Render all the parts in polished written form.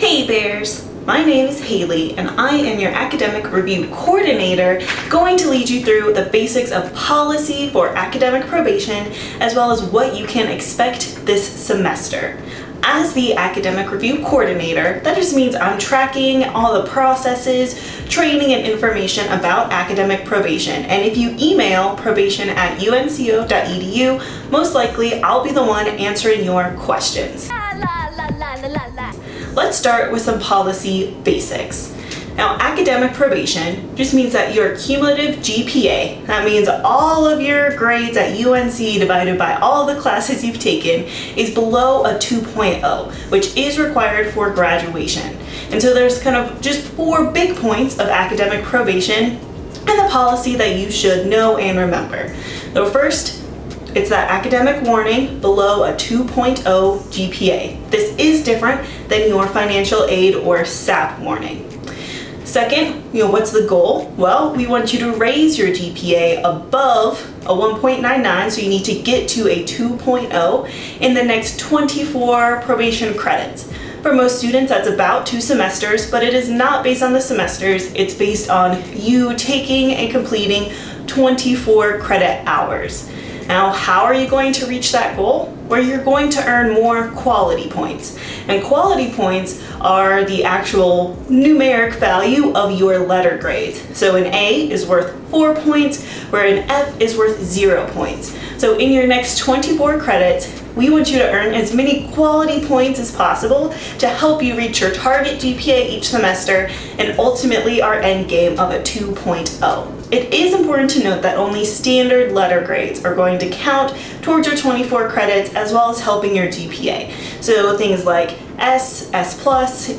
Hey Bears! My name is Haley and I am your Academic Review Coordinator, going to lead you through the basics of policy for academic probation as well as what you can expect this semester. As the Academic Review Coordinator, that just means I'm tracking all the processes, training, and information about academic probation. And if you email probation@unco.edu, most likely I'll be the one answering your questions. Let's start with some policy basics. Now, academic probation just means that your cumulative GPA, that means all of your grades at UNC divided by all the classes you've taken, is below a 2.0, which is required for graduation. And so there's kind of just 4 big points of academic probation and the policy that you should know and remember. So first, it's that academic warning below a 2.0 GPA. This is different than your financial aid or SAP warning. Second, what's the goal? Well, we want you to raise your GPA above a 1.99, so you need to get to a 2.0 in the next 24 probation credits. For most students, that's about 2 semesters, but it is not based on the semesters. It's based on you taking and completing 24 credit hours. Now, how are you going to reach that goal? Where you're going to earn more quality points. And quality points are the actual numeric value of your letter grades. So an A is worth 4 points, where an F is worth 0 points. So in your next 24 credits, we want you to earn as many quality points as possible to help you reach your target GPA each semester and ultimately our end game of a 2.0. It is important to note that only standard letter grades are going to count towards your 24 credits as well as helping your GPA. So things like S, S+,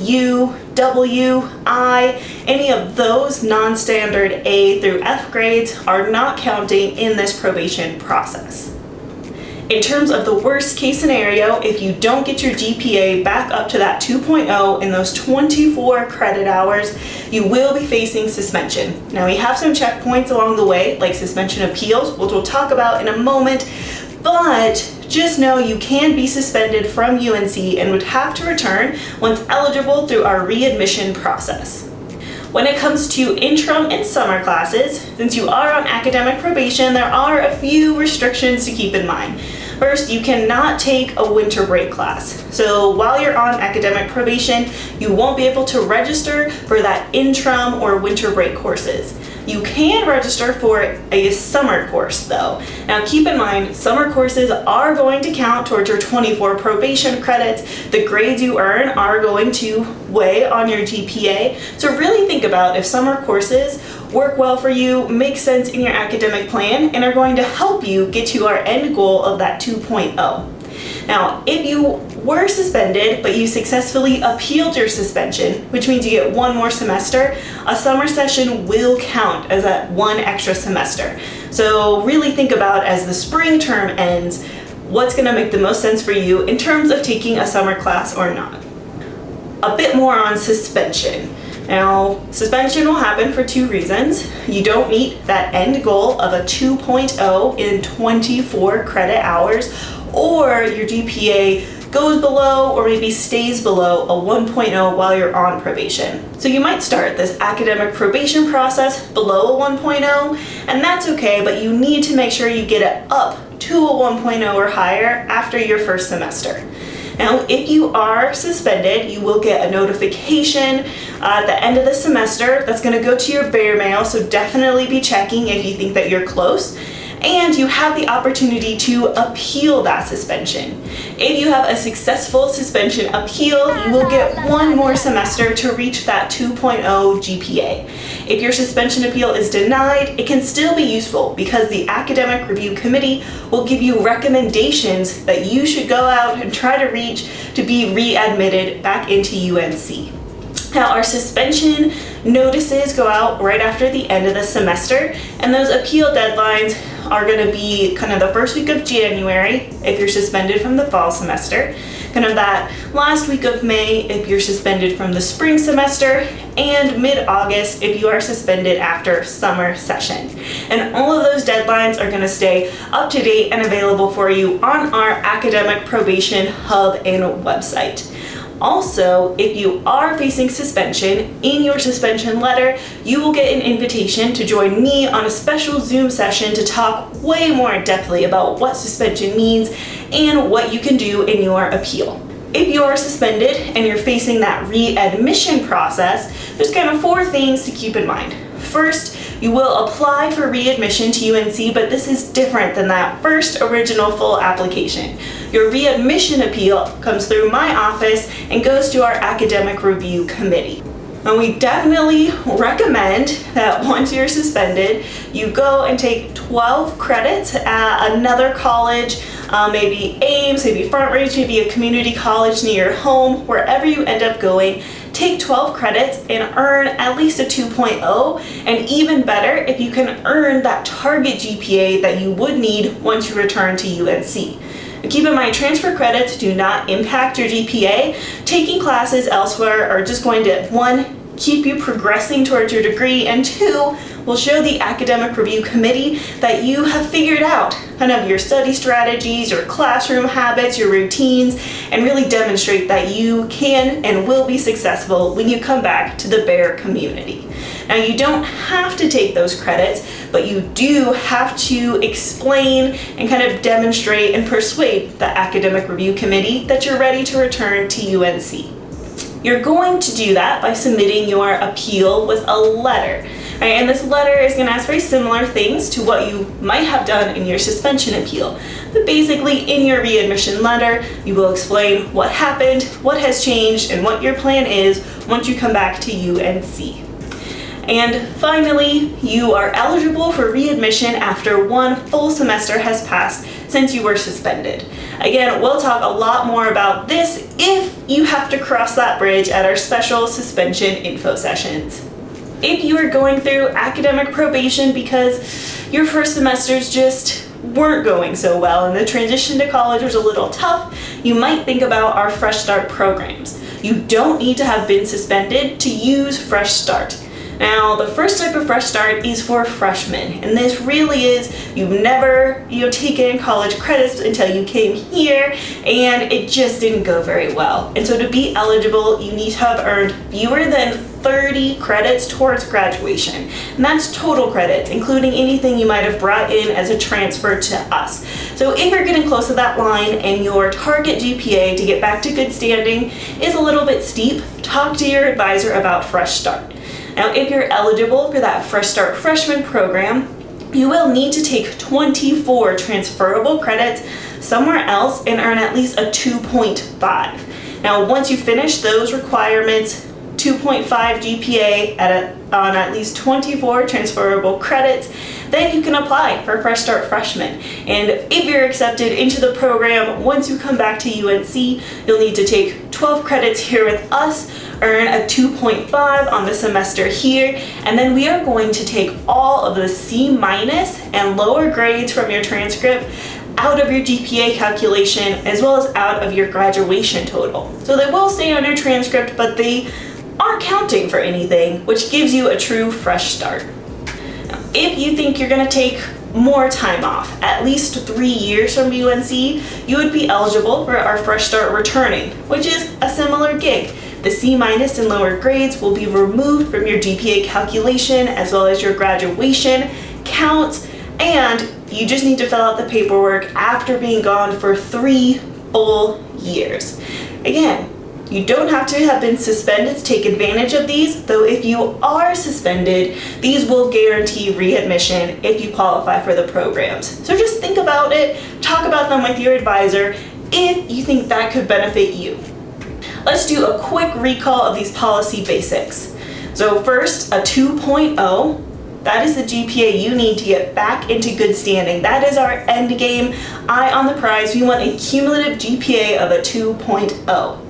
U, W, I, any of those non-standard A through F grades are not counting in this probation process. In terms of the worst case scenario, if you don't get your GPA back up to that 2.0 in those 24 credit hours, you will be facing suspension. Now, we have some checkpoints along the way, like suspension appeals, which we'll talk about in a moment, but just know you can be suspended from UNC and would have to return once eligible through our readmission process. When it comes to interim and summer classes, since you are on academic probation, there are a few restrictions to keep in mind. First, you cannot take a winter break class. So while you're on academic probation, you won't be able to register for that interim or winter break courses. You can register for a summer course though. Now keep in mind, summer courses are going to count towards your 24 probation credits. The grades you earn are going to weigh on your GPA. So really think about if summer courses work well for you, make sense in your academic plan, and are going to help you get to our end goal of that 2.0. Now, if you were suspended, but you successfully appealed your suspension, which means you get 1 more semester, a summer session will count as that 1 extra semester. So really think about, as the spring term ends, what's going to make the most sense for you in terms of taking a summer class or not. A bit more on suspension. Now, suspension will happen for 2 reasons. You don't meet that end goal of a 2.0 in 24 credit hours, or your GPA goes below or maybe stays below a 1.0 while you're on probation. So you might start this academic probation process below a 1.0, and that's okay, but you need to make sure you get it up to a 1.0 or higher after your first semester. Now, if you are suspended, you will get a notification at the end of the semester that's going to go to your bear mail, so definitely be checking if you think that you're close. And you have the opportunity to appeal that suspension. If you have a successful suspension appeal, you will get 1 more semester to reach that 2.0 GPA. If your suspension appeal is denied, it can still be useful because the Academic Review Committee will give you recommendations that you should go out and try to reach to be readmitted back into UNC. Now, our suspension notices go out right after the end of the semester, and those appeal deadlines are going to be kind of the first week of January if you're suspended from the fall semester, kind of that last week of May if you're suspended from the spring semester, and mid-August if you are suspended after summer session. And all of those deadlines are going to stay up to date and available for you on our Academic Probation Hub and website. Also, if you are facing suspension, in your suspension letter, you will get an invitation to join me on a special Zoom session to talk way more in-depthly about what suspension means and what you can do in your appeal. If you are suspended and you're facing that readmission process, there's kind of 4 things to keep in mind. First, you will apply for readmission to UNC, but this is different than that first original full application. Your readmission appeal comes through my office and goes to our academic review committee. And we definitely recommend that once you're suspended, you go and take 12 credits at another college, maybe Ames, maybe Front Range, maybe a community college near your home, wherever you end up going. Take 12 credits and earn at least a 2.0, and even better if you can earn that target GPA that you would need once you return to UNC. And keep in mind, transfer credits do not impact your GPA. Taking classes elsewhere are just going to, 1, keep you progressing towards your degree, and 2, will show the academic review committee that you have figured out kind of your study strategies, your classroom habits, your routines, and really demonstrate that you can and will be successful when you come back to the Bear community. Now, you don't have to take those credits, but you do have to explain and kind of demonstrate and persuade the academic review committee that you're ready to return to UNC. You're going to do that by submitting your appeal with a letter. Right, and this letter is going to ask very similar things to what you might have done in your suspension appeal. But basically, in your readmission letter, you will explain what happened, what has changed, and what your plan is once you come back to UNC. And finally, you are eligible for readmission after 1 full semester has passed since you were suspended. Again, we'll talk a lot more about this if you have to cross that bridge at our special suspension info sessions. If you are going through academic probation because your first semesters just weren't going so well and the transition to college was a little tough, you might think about our Fresh Start programs. You don't need to have been suspended to use Fresh Start. Now, the first type of Fresh Start is for freshmen, and this really is you've never taken college credits until you came here, and it just didn't go very well. And so to be eligible, you need to have earned fewer than 30 credits towards graduation. And that's total credits, including anything you might have brought in as a transfer to us. So if you're getting close to that line and your target GPA to get back to good standing is a little bit steep, talk to your advisor about Fresh Start. Now, if you're eligible for that Fresh Start freshman program, you will need to take 24 transferable credits somewhere else and earn at least a 2.5. Now, once you finish those requirements, 2.5 GPA on at least 24 transferable credits, then you can apply for Fresh Start Freshman. And if you're accepted into the program, once you come back to UNC, you'll need to take 12 credits here with us, earn a 2.5 on the semester here, and then we are going to take all of the C- and lower grades from your transcript out of your GPA calculation as well as out of your graduation total. So they will stay on your transcript, but they aren't counting for anything, which gives you a true fresh start. Now, if you think you're going to take more time off, at least 3 years from UNC, you would be eligible for our Fresh Start Returning, which is a similar gig. The C- and lower grades will be removed from your GPA calculation as well as your graduation counts, and you just need to fill out the paperwork after being gone for 3 full years. Again, you don't have to have been suspended to take advantage of these, though if you are suspended, these will guarantee readmission if you qualify for the programs. So just think about it, talk about them with your advisor if you think that could benefit you. Let's do a quick recall of these policy basics. So first, a 2.0. That is the GPA you need to get back into good standing. That is our end game. Eye on the prize. We want a cumulative GPA of a 2.0.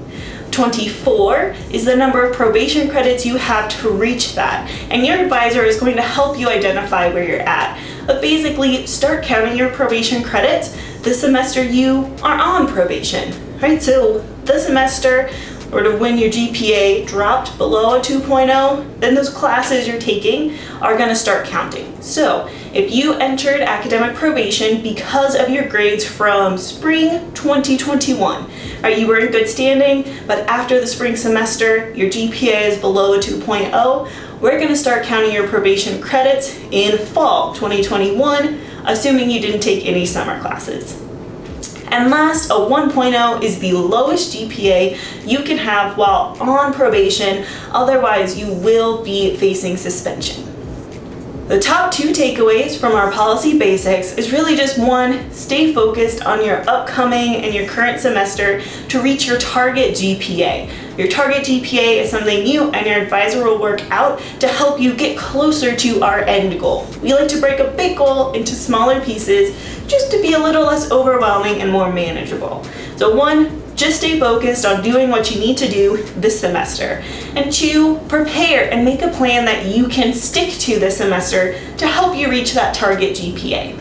24 is the number of probation credits you have to reach that. And your advisor is going to help you identify where you're at. But basically, start counting your probation credits the semester you are on probation, right? So the semester or to when your GPA dropped below a 2.0, then those classes you're taking are going to start counting. So if you entered academic probation because of your grades from spring 2021, right, you were in good standing, but after the spring semester, your GPA is below a 2.0, we're going to start counting your probation credits in fall 2021, assuming you didn't take any summer classes. And last, a 1.0 is the lowest GPA you can have while on probation, otherwise you will be facing suspension. The top two takeaways from our policy basics is really just one, stay focused on your upcoming and your current semester to reach your target GPA. Your target GPA is something you and your advisor will work out to help you get closer to our end goal. We like to break a big goal into smaller pieces just to be a little less overwhelming and more manageable. So one, just stay focused on doing what you need to do this semester. And two, prepare and make a plan that you can stick to this semester to help you reach that target GPA.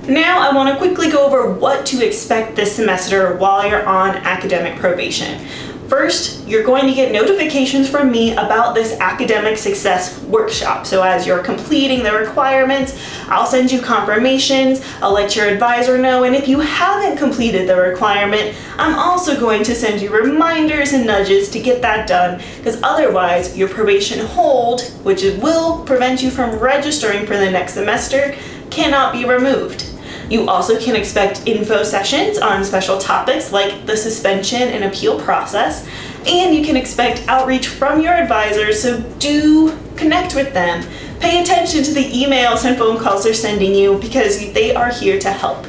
Now I want to quickly go over what to expect this semester while you're on academic probation. First, you're going to get notifications from me about this academic success workshop. So as you're completing the requirements, I'll send you confirmations, I'll let your advisor know, and if you haven't completed the requirement, I'm also going to send you reminders and nudges to get that done, because otherwise your probation hold, which will prevent you from registering for the next semester, cannot be removed. You also can expect info sessions on special topics like the suspension and appeal process, and you can expect outreach from your advisors, so do connect with them. Pay attention to the emails and phone calls they're sending you because they are here to help.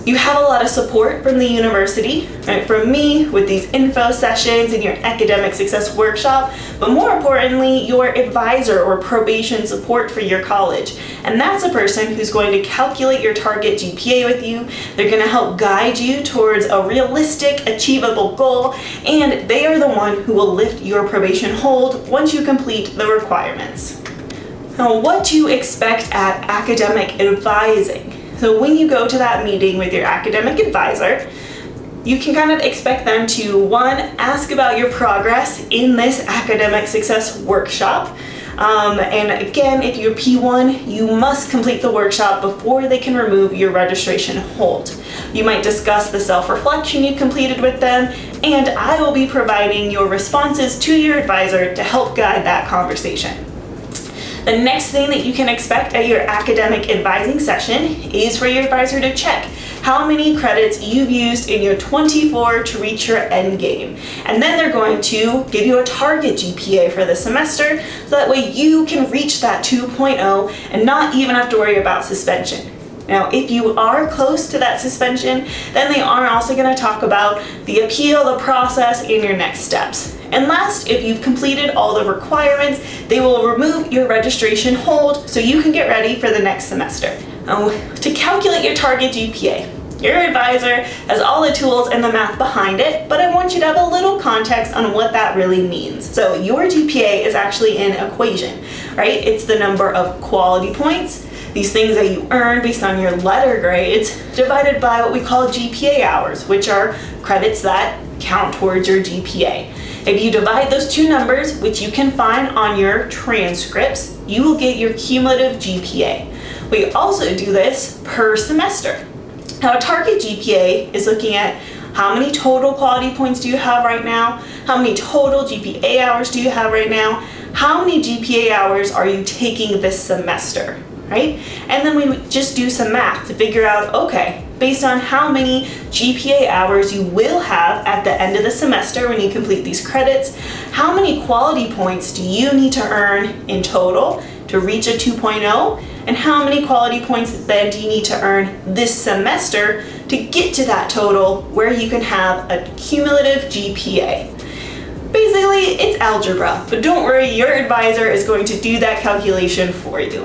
You have a lot of support from the university, right, from me with these info sessions and your academic success workshop, but more importantly, your advisor or probation support for your college. And that's a person who's going to calculate your target GPA with you. They're going to help guide you towards a realistic, achievable goal, and they are the one who will lift your probation hold once you complete the requirements. Now, what to expect at academic advising. So when you go to that meeting with your academic advisor, you can kind of expect them to, one, ask about your progress in this academic success workshop. And again, if you're P1, you must complete the workshop before they can remove your registration hold. You might discuss the self-reflection you completed with them, and I will be providing your responses to your advisor to help guide that conversation. The next thing that you can expect at your academic advising session is for your advisor to check how many credits you've used in your 24 to reach your end game. And then they're going to give you a target GPA for the semester, so that way you can reach that 2.0 and not even have to worry about suspension. Now, if you are close to that suspension, then they are also going to talk about the appeal, the process, and your next steps. And last, if you've completed all the requirements, they will remove your registration hold so you can get ready for the next semester. Now, to calculate your target GPA, your advisor has all the tools and the math behind it, but I want you to have a little context on what that really means. So your GPA is actually an equation, right? It's the number of quality points, these things that you earn based on your letter grades, divided by what we call GPA hours, which are credits that count towards your GPA. If you divide those two numbers, which you can find on your transcripts, you will get your cumulative GPA. We also do this per semester. Now, a target GPA is looking at how many total quality points do you have right now, how many total GPA hours do you have right now, how many GPA hours are you taking this semester, right? And then we just do some math to figure out, okay, based on how many GPA hours you will have at the end of the semester when you complete these credits, how many quality points do you need to earn in total to reach a 2.0, and how many quality points then do you need to earn this semester to get to that total where you can have a cumulative GPA. Basically, it's algebra, but don't worry, your advisor is going to do that calculation for you.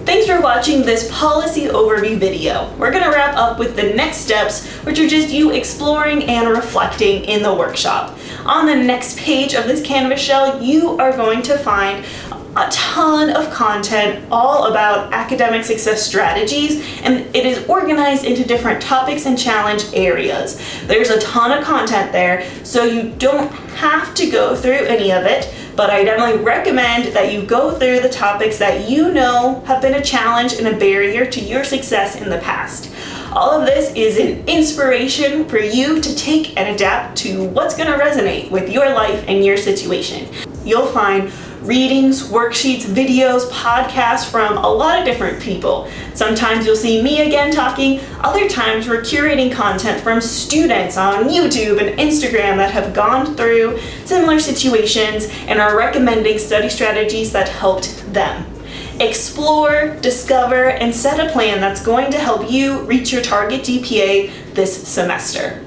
Thanks for watching this policy overview video. We're going to wrap up with the next steps, which are just you exploring and reflecting in the workshop. On the next page of this Canvas shell, you are going to find a ton of content all about academic success strategies, and it is organized into different topics and challenge areas. There's a ton of content there, so you don't have to go through any of it, but I definitely recommend that you go through the topics that you know have been a challenge and a barrier to your success in the past. All of this is an inspiration for you to take and adapt to what's going to resonate with your life and your situation. You'll find readings, worksheets, videos, podcasts from a lot of different people. Sometimes you'll see me again talking, other times we're curating content from students on YouTube and Instagram that have gone through similar situations and are recommending study strategies that helped them. Explore, discover, and set a plan that's going to help you reach your target GPA this semester.